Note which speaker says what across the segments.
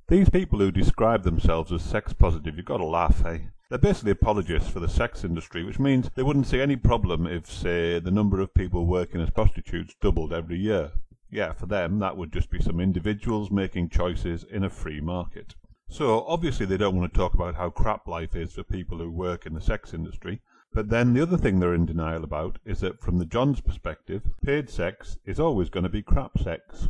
Speaker 1: These people who describe themselves as sex positive, you've got to laugh, eh? They're basically apologists for the sex industry, which means they wouldn't see any problem if, say, the number of people working as prostitutes doubled every year. Yeah, for them, that would just be some individuals making choices in a free market. So, obviously they don't want to talk about how crap life is for people who work in the sex industry, but then the other thing they're in denial about is that from the John's perspective, paid sex is always going to be crap sex.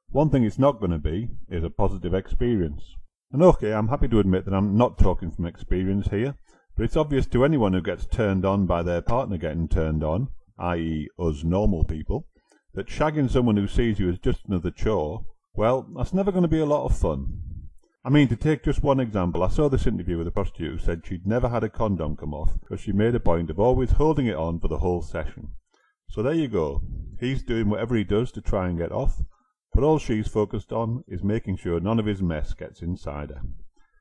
Speaker 1: One thing it's not going to be is a positive experience. And okay, I'm happy to admit that I'm not talking from experience here, but it's obvious to anyone who gets turned on by their partner getting turned on, i.e. us normal people, that shagging someone who sees you as just another chore, well, that's never going to be a lot of fun. I mean, to take just one example, I saw this interview with a prostitute who said she'd never had a condom come off because she made a point of always holding it on for the whole session. So there you go. He's doing whatever he does to try and get off, but all she's focused on is making sure none of his mess gets inside her.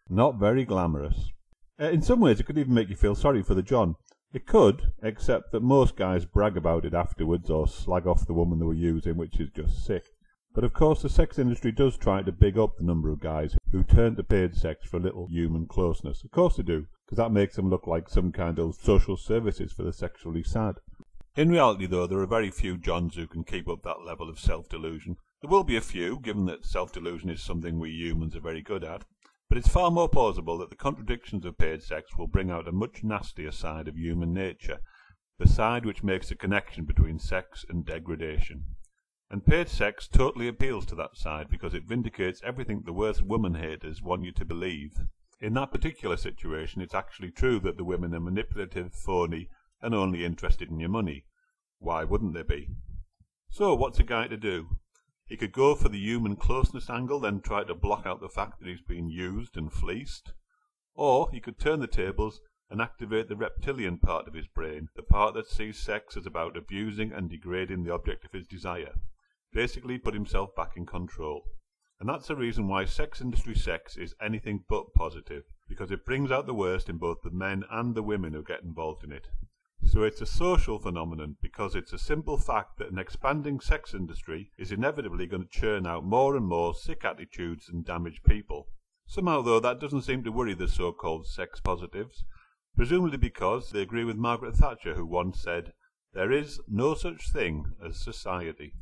Speaker 1: Not very glamorous. In some ways it could even make you feel sorry for the John. It could, except that most guys brag about it afterwards or slag off the woman they were using, which is just sick. But of course the sex industry does try to big up the number of guys who turn to paid sex for a little human closeness. Of course they do, because that makes them look like some kind of social services for the sexually sad. In reality though, there are very few Johns who can keep up that level of self-delusion. There will be a few, given that self-delusion is something we humans are very good at, but it's far more plausible that the contradictions of paid sex will bring out a much nastier side of human nature, the side which makes the connection between sex and degradation. And paid sex totally appeals to that side because it vindicates everything the worst woman haters want you to believe. In that particular situation, it's actually true that the women are manipulative, phony, and only interested in your money. Why wouldn't they be? So what's a guy to do? He could go for the human closeness angle, then try to block out the fact that he's been used and fleeced. Or he could turn the tables and activate the reptilian part of his brain, the part that sees sex as about abusing and degrading the object of his desire. Basically put himself back in control. And that's the reason why sex industry sex is anything but positive, because it brings out the worst in both the men and the women who get involved in it. So it's a social phenomenon because it's a simple fact that an expanding sex industry is inevitably going to churn out more and more sick attitudes and damaged people. Somehow though that doesn't seem to worry the so-called sex positives, presumably because they agree with Margaret Thatcher, who once said, "There is no such thing as society."